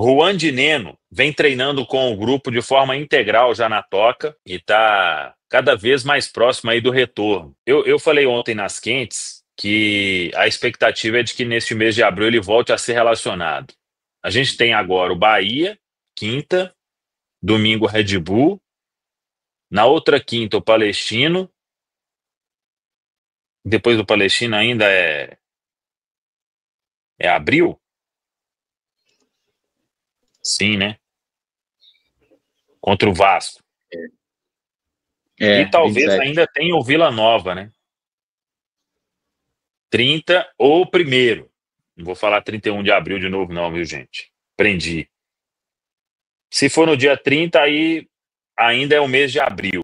Juan de Neno vem treinando com o grupo de forma integral já na Toca e está cada vez mais próximo aí do retorno. Eu falei ontem nas quentes que a expectativa é de que neste mês de abril ele volte a ser relacionado. A gente tem agora o Bahia, quinta, domingo Red Bull, na outra quinta o Palestino, depois do Palestino ainda é abril? Sim, né? Contra o Vasco. E talvez 27. ainda tenha o Vila Nova, né? 30 ou primeiro. Não vou falar 31 de abril de novo, não, viu, gente? Prendi. Se for no dia 30, aí ainda é o mês de abril.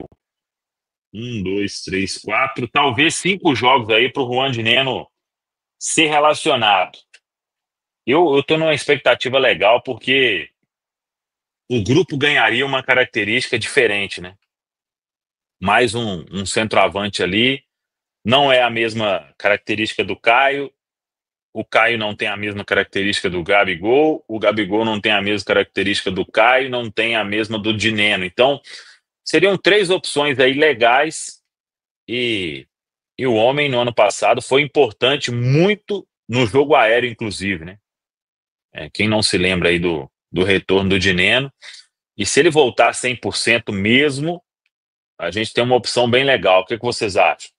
1, 2, 3, 4, talvez 5 jogos aí para o Juan de Neno ser relacionado. Eu tô numa expectativa legal porque o grupo ganharia uma característica diferente, né? Mais um centroavante ali. Não é a mesma característica do Caio. O Caio não tem a mesma característica do Gabigol. O Gabigol não tem a mesma característica do Caio. Não tem a mesma do Dineno. Então, seriam 3 opções aí legais. E o homem, no ano passado, foi importante muito no jogo aéreo, inclusive, né? Quem não se lembra aí do retorno do Dineno. E se ele voltar 100% mesmo, a gente tem uma opção bem legal. O que vocês acham?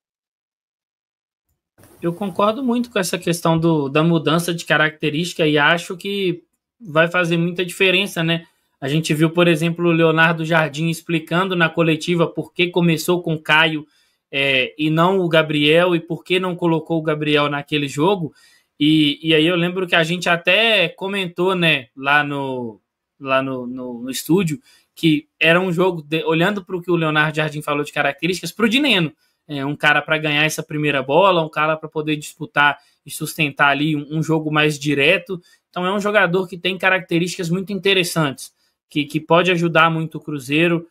Eu concordo muito com essa questão da mudança de característica e acho que vai fazer muita diferença, né? A gente viu, por exemplo, o Leonardo Jardim explicando na coletiva por que começou com o Caio e não o Gabriel e por que não colocou o Gabriel naquele jogo. E aí eu lembro que a gente até comentou, né, lá no estúdio, que era um jogo, olhando para o que o Leonardo Jardim falou de características, para o Dineno. Um cara para ganhar essa primeira bola, um cara para poder disputar e sustentar ali um jogo mais direto. Então é um jogador que tem características muito interessantes, que pode ajudar muito o Cruzeiro,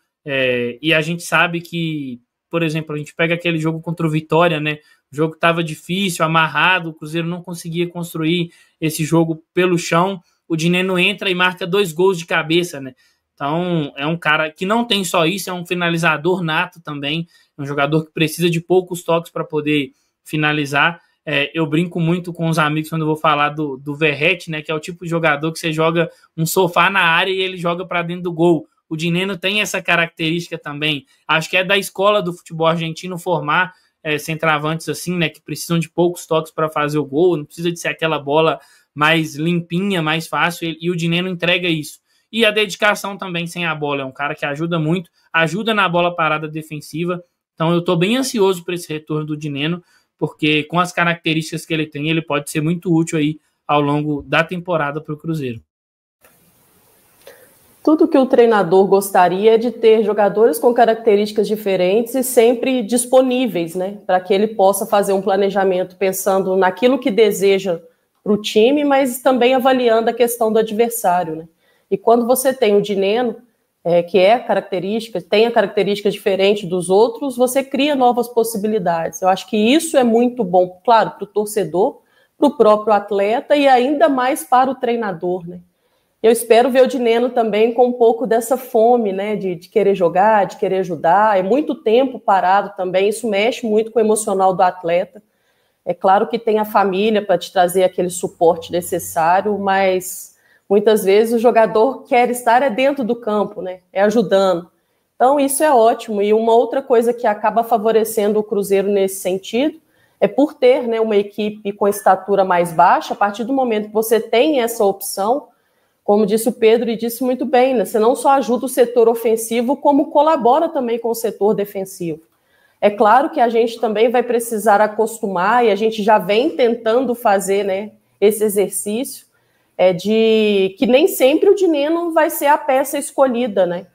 e a gente sabe que, por exemplo, a gente pega aquele jogo contra o Vitória, né? O jogo estava difícil, amarrado, o Cruzeiro não conseguia construir esse jogo pelo chão, o Dineno entra e marca 2 gols de cabeça, né? Então, é um cara que não tem só isso, é um finalizador nato também, é um jogador que precisa de poucos toques para poder finalizar. Eu brinco muito com os amigos quando eu vou falar do Verratti, né, que é o tipo de jogador que você joga um sofá na área e ele joga para dentro do gol. O Dineno tem essa característica também. Acho que é da escola do futebol argentino formar centroavantes assim, né, que precisam de poucos toques para fazer o gol, não precisa de ser aquela bola mais limpinha, mais fácil, e o Dineno entrega isso. E a dedicação também sem a bola, é um cara que ajuda muito, ajuda na bola parada defensiva. Então eu estou bem ansioso para esse retorno do Dineno, porque com as características que ele tem, ele pode ser muito útil aí ao longo da temporada para o Cruzeiro. Tudo que o treinador gostaria é de ter jogadores com características diferentes e sempre disponíveis, né, para que ele possa fazer um planejamento pensando naquilo que deseja para o time, mas também avaliando a questão do adversário, né? E quando você tem o Dineno, que tem a característica diferente dos outros, você cria novas possibilidades. Eu acho que isso é muito bom, claro, para o torcedor, para o próprio atleta e ainda mais para o treinador, né? Eu espero ver o Dineno também com um pouco dessa fome, né, de querer jogar, de querer ajudar. É muito tempo parado também, isso mexe muito com o emocional do atleta. É claro que tem a família para te trazer aquele suporte necessário, mas muitas vezes o jogador quer estar dentro do campo, né? Ajudando. Então isso é ótimo. E uma outra coisa que acaba favorecendo o Cruzeiro nesse sentido é por ter, né, uma equipe com estatura mais baixa. A partir do momento que você tem essa opção, como disse o Pedro e disse muito bem, né? Você não só ajuda o setor ofensivo, como colabora também com o setor defensivo. É claro que a gente também vai precisar acostumar, e a gente já vem tentando fazer, né, esse exercício, de que nem sempre o Dineno vai ser a peça escolhida, né?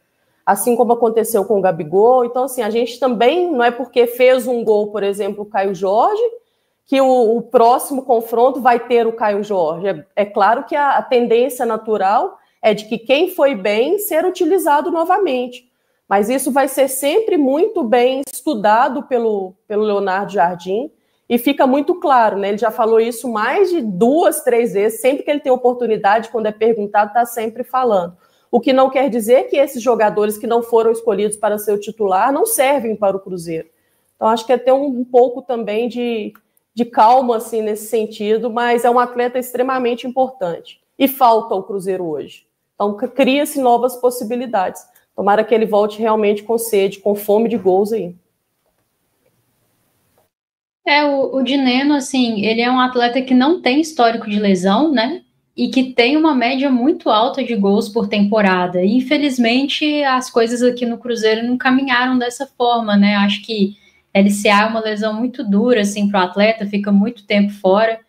Assim como aconteceu com o Gabigol. Então, assim, a gente também, não é porque fez um gol, por exemplo, o Caio Jorge, que o próximo confronto vai ter o Caio Jorge. É claro que a tendência natural é de que quem foi bem ser utilizado novamente. Mas isso vai ser sempre muito bem estudado pelo Leonardo Jardim e fica muito claro, né? Ele já falou isso mais de 2, 3 vezes, sempre que ele tem oportunidade, quando é perguntado, está sempre falando. O que não quer dizer que esses jogadores que não foram escolhidos para ser o titular não servem para o Cruzeiro. Então, acho que é ter um pouco também de calma, assim, nesse sentido, mas é um atleta extremamente importante. E falta o Cruzeiro hoje. Então, cria-se novas possibilidades. Tomara que ele volte realmente com sede, com fome de gols aí. O Dineno, assim, ele é um atleta que não tem histórico de lesão, né? E que tem uma média muito alta de gols por temporada. E, infelizmente, as coisas aqui no Cruzeiro não caminharam dessa forma, né? Acho que LCA é uma lesão muito dura, assim, para o atleta, fica muito tempo fora.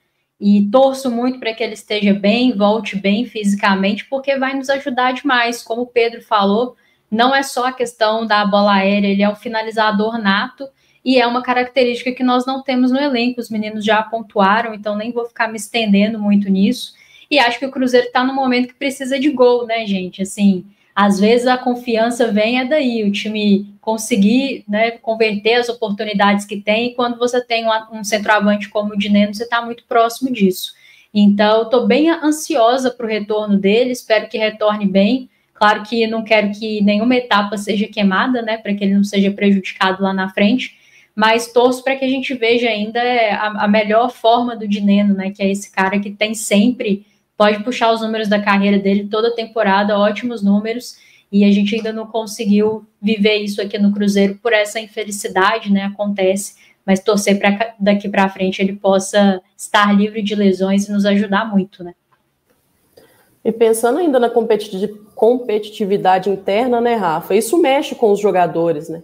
E torço muito para que ele esteja bem, volte bem fisicamente, porque vai nos ajudar demais. Como o Pedro falou, não é só a questão da bola aérea, ele é um finalizador nato, e é uma característica que nós não temos no elenco, os meninos já pontuaram, então nem vou ficar me estendendo muito nisso, e acho que o Cruzeiro está no momento que precisa de gol, né, gente, assim, às vezes a confiança vem daí, o time conseguir, né, converter as oportunidades que tem, e quando você tem um centroavante como o Dineno, você está muito próximo disso. Então, estou bem ansiosa para o retorno dele, espero que retorne bem. Claro que não quero que nenhuma etapa seja queimada, né, para que ele não seja prejudicado lá na frente, mas torço para que a gente veja ainda a melhor forma do Dineno, né, que é esse cara que tem sempre, pode puxar os números da carreira dele toda temporada, ótimos números, e a gente ainda não conseguiu viver isso aqui no Cruzeiro por essa infelicidade, né, acontece, mas torcer para daqui para frente ele possa estar livre de lesões e nos ajudar muito, né. E pensando ainda na competitividade interna, né, Rafa, isso mexe com os jogadores, né.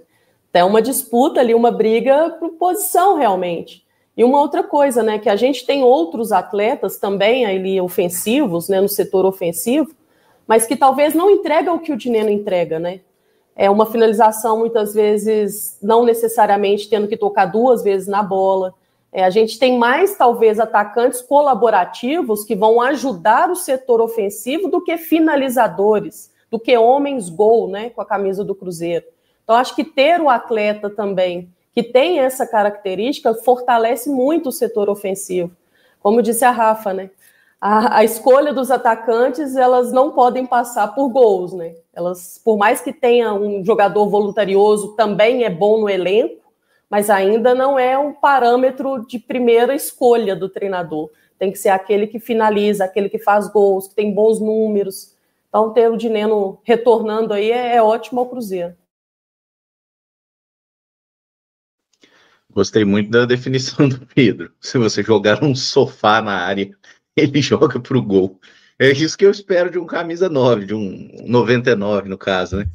É uma disputa ali, uma briga por posição realmente. E uma outra coisa, né, que a gente tem outros atletas também ali ofensivos, né, no setor ofensivo, mas que talvez não entrega o que o Dineno entrega, né? É uma finalização muitas vezes não necessariamente tendo que tocar 2 vezes na bola. A gente tem mais talvez atacantes colaborativos que vão ajudar o setor ofensivo do que finalizadores, do que homens gol, né, com a camisa do Cruzeiro. Então, acho que ter o atleta também que tem essa característica fortalece muito o setor ofensivo. Como disse a Rafa, né? A escolha dos atacantes, elas não podem passar por gols, né? Elas, por mais que tenha um jogador voluntarioso, também é bom no elenco, mas ainda não é um parâmetro de primeira escolha do treinador. Tem que ser aquele que finaliza, aquele que faz gols, que tem bons números. Então, ter o Dineno retornando aí é ótimo ao Cruzeiro. Gostei muito da definição do Pedro. Se você jogar um sofá na área, ele joga pro gol. É isso que eu espero de um camisa 9, de um 99 no caso, né?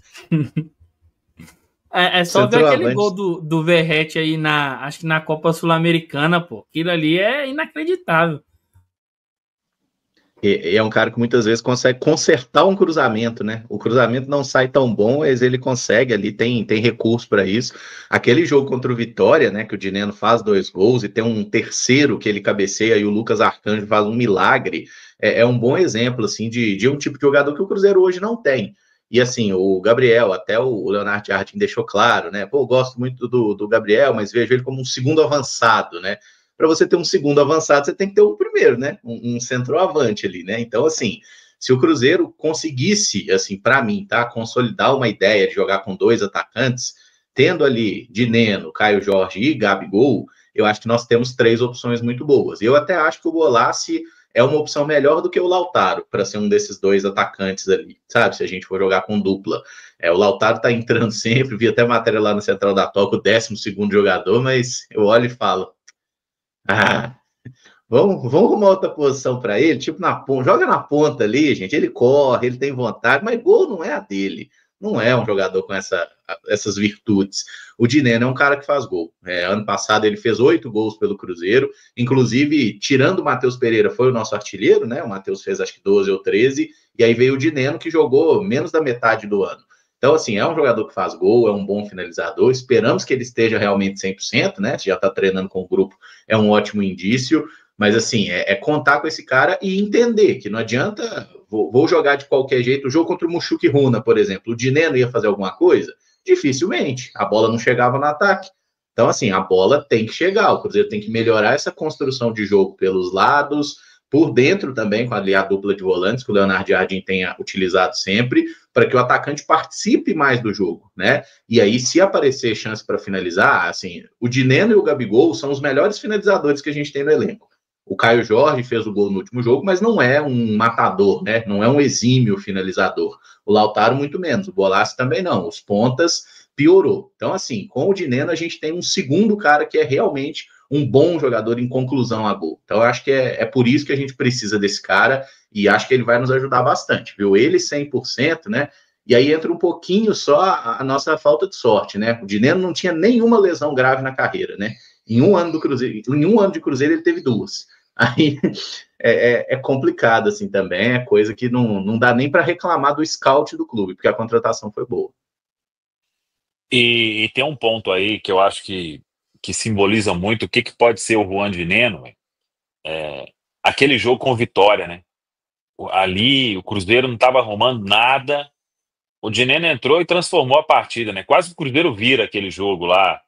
É só ver aquele gol do Verratti aí acho que na Copa Sul-Americana, pô. Aquilo ali é inacreditável. É um cara que muitas vezes consegue consertar um cruzamento, né? O cruzamento não sai tão bom, mas ele consegue ali, tem recurso para isso. Aquele jogo contra o Vitória, né? Que o Dineno faz 2 gols e tem um terceiro que ele cabeceia e o Lucas Arcanjo faz um milagre. É um bom exemplo, assim, de um tipo de jogador que o Cruzeiro hoje não tem. E assim, o Gabriel, até o Leonardo Jardim deixou claro, né? Pô, eu gosto muito do Gabriel, mas vejo ele como um segundo avançado, né? Para você ter um segundo avançado, você tem que ter um primeiro, né? Um centroavante ali, né? Então, assim, se o Cruzeiro conseguisse, assim, para mim, tá? Consolidar uma ideia de jogar com 2 atacantes, tendo ali Dineno, Caio Jorge e Gabigol, eu acho que nós temos 3 opções muito boas. Eu até acho que o Bolassi é uma opção melhor do que o Lautaro para ser um desses 2 atacantes ali, sabe? Se a gente for jogar com dupla. O Lautaro tá entrando sempre, vi até matéria lá na Central da Toca, o 12º jogador, mas eu olho e falo, vamos arrumar outra posição para ele, tipo na ponta, joga na ponta ali, gente, ele corre, ele tem vontade, mas gol não é a dele, não é um jogador com essas virtudes. O Dineno é um cara que faz gol. Ano passado ele fez 8 gols pelo Cruzeiro, inclusive, tirando o Matheus Pereira, foi o nosso artilheiro, né? O Matheus fez acho que 12 ou 13, e aí veio o Dineno, que jogou menos da metade do ano. Então, assim, é um jogador que faz gol, é um bom finalizador, esperamos que ele esteja realmente 100%, né? Se já tá treinando com o grupo, é um ótimo indício, mas, assim, é contar com esse cara e entender que não adianta, vou jogar de qualquer jeito. O jogo contra o Mushuki Runa, por exemplo, o Dineno ia fazer alguma coisa? Dificilmente, a bola não chegava no ataque. Então, assim, a bola tem que chegar, o Cruzeiro tem que melhorar essa construção de jogo pelos lados, por dentro também, com a dupla de volantes que o Leonardo Jardim tenha utilizado sempre, para que o atacante participe mais do jogo, né? E aí, se aparecer chance para finalizar, assim, o Dineno e o Gabigol são os melhores finalizadores que a gente tem no elenco. O Caio Jorge fez o gol no último jogo, mas não é um matador, né? Não é um exímio finalizador. O Lautaro, muito menos. O Bolasie também não. Os pontas piorou. Então, assim, com o Dineno, a gente tem um segundo cara que é realmente um bom jogador em conclusão a gol. Então, eu acho que é por isso que a gente precisa desse cara e acho que ele vai nos ajudar bastante, viu? Ele 100%, né? E aí entra um pouquinho só a nossa falta de sorte, né? O Dineno não tinha nenhuma lesão grave na carreira, né? Em um ano de Cruzeiro ele teve 2. Aí é complicado assim também, é coisa que não dá nem para reclamar do scout do clube, porque a contratação foi boa. E tem um ponto aí que eu acho que simboliza muito o que pode ser o Juan Dineno, aquele jogo com o Vitória, né? Ali o Cruzeiro não estava arrumando nada, o Dineno entrou e transformou a partida, né? Quase o Cruzeiro vira aquele jogo lá,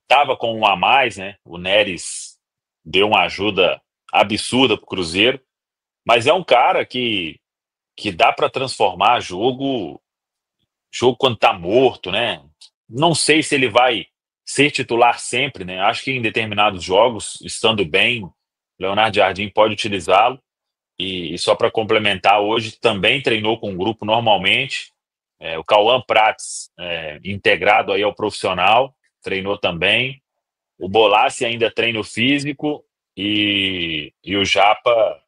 tava com um a mais, né? O Neres deu uma ajuda absurda pro Cruzeiro, mas é um cara que dá para transformar jogo quando tá morto, né? Não sei se ele vai ser titular sempre, né? Acho que em determinados jogos, estando bem, Leonardo Jardim pode utilizá-lo. E só para complementar, hoje também treinou com o grupo normalmente. O Cauã Prats, integrado aí ao profissional, treinou também. O Bolasie ainda treino físico e o Japa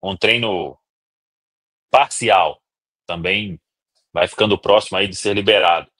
um treino parcial. Também vai ficando próximo aí de ser liberado.